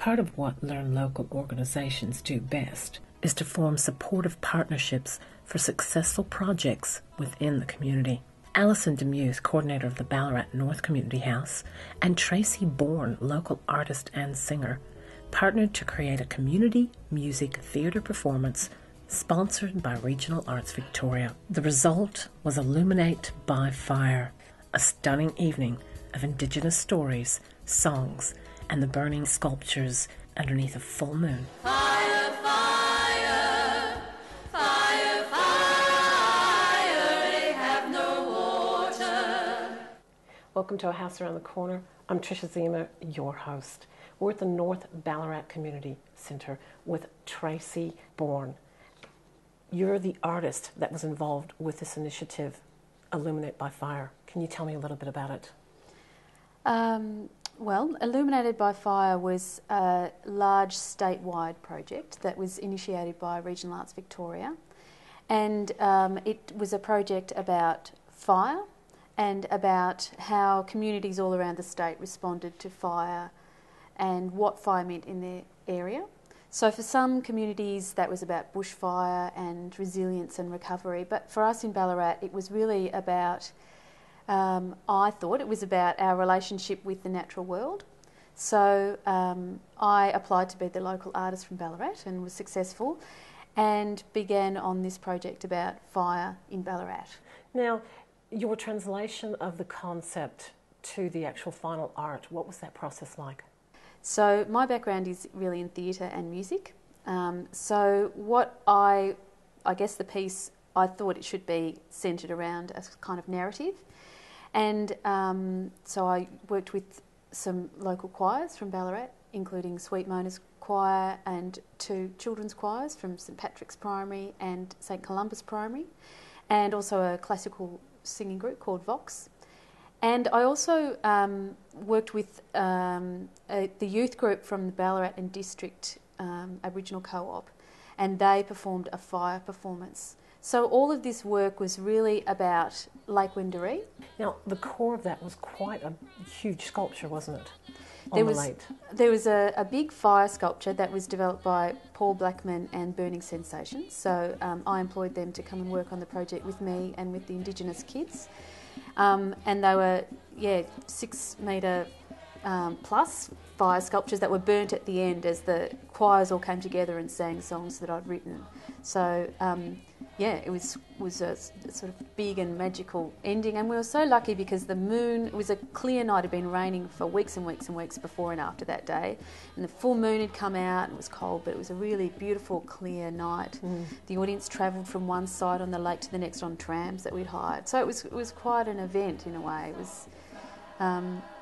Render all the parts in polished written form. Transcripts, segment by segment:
Part of what Learn Local organisations do best is to form supportive partnerships for successful projects within the community. Alison Demuth, coordinator of the Ballarat North Community House, and Tracey, Bourne, local artist and singer, partnered to create a community music theatre performance sponsored by Regional Arts Victoria. The result was Illuminate by Fire, a stunning evening of Indigenous stories, songs, and the burning sculptures underneath a full moon. Fire, fire, fire, fire, they have no water. Welcome to A House Around the Corner. I'm Tricia Zima, your host. We're at the North Ballarat Community Centre with Tracey, Bourne. You're the artist that was involved with this initiative, Illuminate by Fire. Can you tell me a little bit about it? Well, Illuminated by Fire was a large statewide project that was initiated by Regional Arts Victoria, and it was a project about fire and about how communities all around the state responded to fire and what fire meant in their area. So for some communities that was about bushfire and resilience and recovery, but for us in Ballarat it was really about, I thought it was about our relationship with the natural world. So I applied to be the local artist from Ballarat and was successful and began on this project about fire in Ballarat. Now, your translation of the concept to the actual final art, what was that process like? So my background is really in theatre and music. So what I guess the piece, I thought it should be centred around a kind of narrative. And so I worked with some local choirs from Ballarat, including Sweet Mona's Choir and 2 children's choirs from St Patrick's Primary and St Columba's Primary, and also a classical singing group called Vox. And I also worked with the youth group from the Ballarat and District Aboriginal Co-op, and they performed a fire performance. So all of this work was really about Lake Wendouree. Now, the core of that was quite a huge sculpture, wasn't it? There was a big fire sculpture that was developed by Paul Blackman and Burning Sensations. So I employed them to come and work on the project with me and with the Indigenous kids. And they were, 6 metre plus fire sculptures that were burnt at the end as the choirs all came together and sang songs that I'd written. So, it was a sort of big and magical ending, and we were so lucky because the moon, it was a clear night, it had been raining for weeks and weeks and weeks before and after that day, and the full moon had come out, and it was cold, but it was a really beautiful, clear night. The audience travelled from one side on the lake to the next on trams that we'd hired, so it was quite an event in a way. It was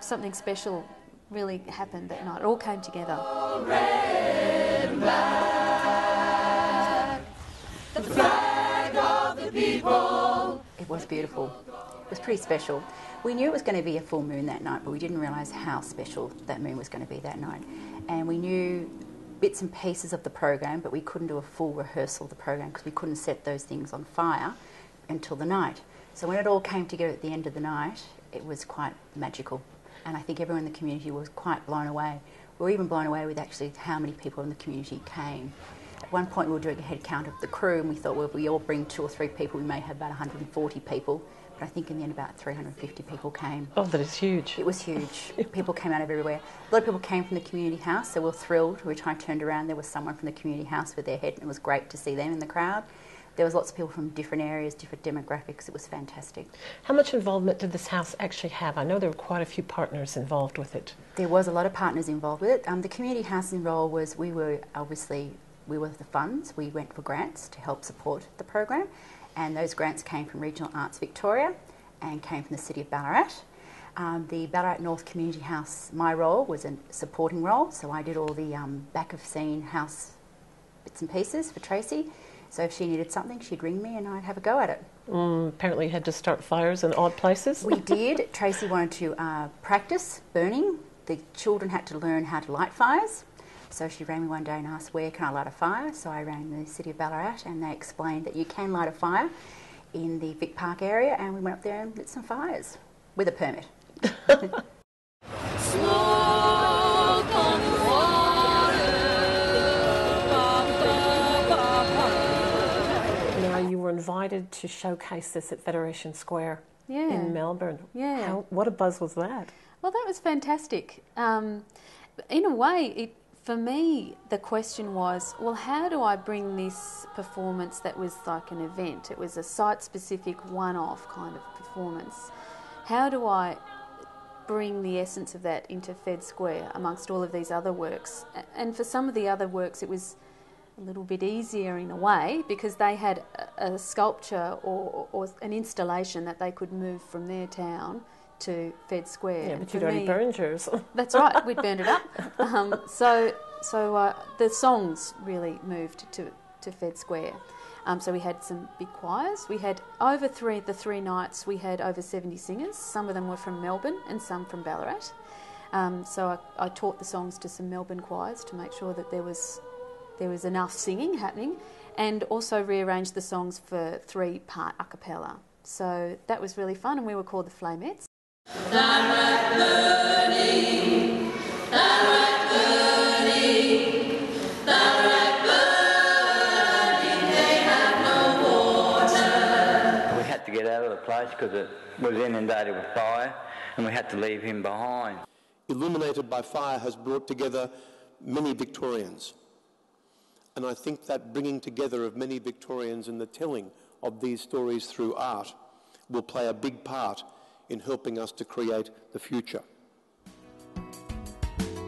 something special really happened that night. It all came together. Red and black, the flag of the people. It was beautiful. It was pretty special. We knew it was going to be a full moon that night, but we didn't realise how special that moon was going to be that night. And we knew bits and pieces of the program, but we couldn't do a full rehearsal of the program because we couldn't set those things on fire until the night. So when it all came together at the end of the night, it was quite magical. And I think everyone in the community was quite blown away. We were even blown away with actually how many people in the community came. At one point we were doing a head count of the crew and we thought, well, if we all bring 2 or 3 people, we may have about 140 people. But I think in the end about 350 people came. Oh, that is huge. It was huge. People came out of everywhere. A lot of people came from the community house, so we were thrilled. Every time I turned around, there was someone from the community house with their head, and it was great to see them in the crowd. There was lots of people from different areas, different demographics. It was fantastic. How much involvement did this house actually have? I know there were quite a few partners involved with it. There was a lot of partners involved with it. The community housing role was we were the funds. We went for grants to help support the program, and those grants came from Regional Arts Victoria and came from the City of Ballarat. The Ballarat North Community House, my role was a supporting role, so I did all the back of scene house bits and pieces for Tracey. So if she needed something, she'd ring me and I'd have a go at it. Apparently you had to start fires in odd places. We did. Tracey wanted to practice burning. The children had to learn how to light fires. So she rang me one day and asked, where can I light a fire? So I rang the City of Ballarat and they explained that you can light a fire in the Vic Park area, and we went up there and lit some fires with a permit. Smoke on the wall. invited to showcase this at Federation Square in Melbourne. Yeah. What a buzz was that? Well, that was fantastic. In a way, for me, the question was, well, how do I bring this performance that was like an event? It was a site-specific, one-off kind of performance. How do I bring the essence of that into Fed Square amongst all of these other works? And for some of the other works, it was a little bit easier in a way because they had a sculpture or an installation that they could move from their town to Fed Square. Yeah, but you'd already burned yours. That's right, we'd burned it up. So the songs really moved to Fed Square. So we had some big choirs. We had over the three nights, we had over 70 singers. Some of them were from Melbourne and some from Ballarat. So I taught the songs to some Melbourne choirs to make sure that there was enough singing happening, and also rearranged the songs for 3-part a cappella. So that was really fun, and we were called the Flamettes. Ballarat burning, Ballarat burning, Ballarat burning, they have no water. We had to get out of the place because it was inundated with fire, and we had to leave him behind. Illuminated by Fire has brought together many Victorians. And I think that bringing together of many Victorians and the telling of these stories through art will play a big part in helping us to create the future.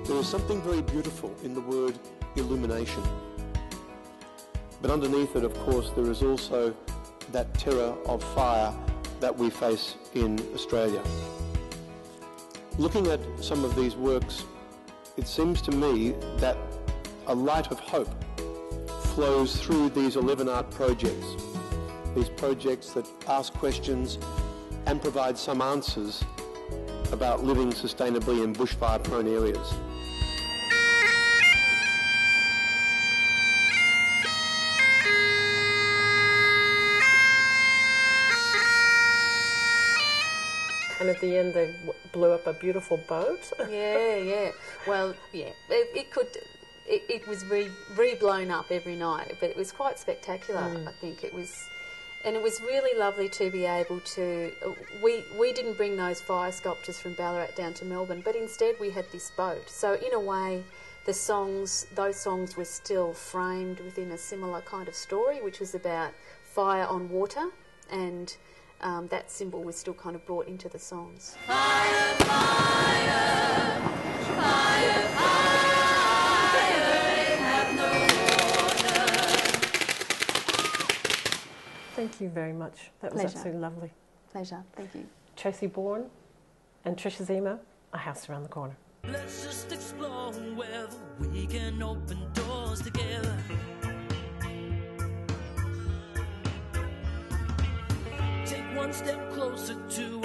There is something very beautiful in the word illumination. But underneath it, of course, there is also that terror of fire that we face in Australia. Looking at some of these works, it seems to me that a light of hope flows through these 11 art projects, these projects that ask questions and provide some answers about living sustainably in bushfire-prone areas. And at the end, they blew up a beautiful boat. Yeah. Well, yeah, it was re-blown up every night, but it was quite spectacular. I think it was, and it was really lovely to be able to. We didn't bring those fire sculptures from Ballarat down to Melbourne, but instead we had this boat. So in a way, those songs were still framed within a similar kind of story, which was about fire on water, and that symbol was still kind of brought into the songs. Fire, fire, fire, fire, they have no water. Thank you very much. That was absolutely lovely. Pleasure, thank you. Tracey Bourne and Trisha Zima, A House Around the Corner. Let's just explore whether we can open doors together. Take one step closer to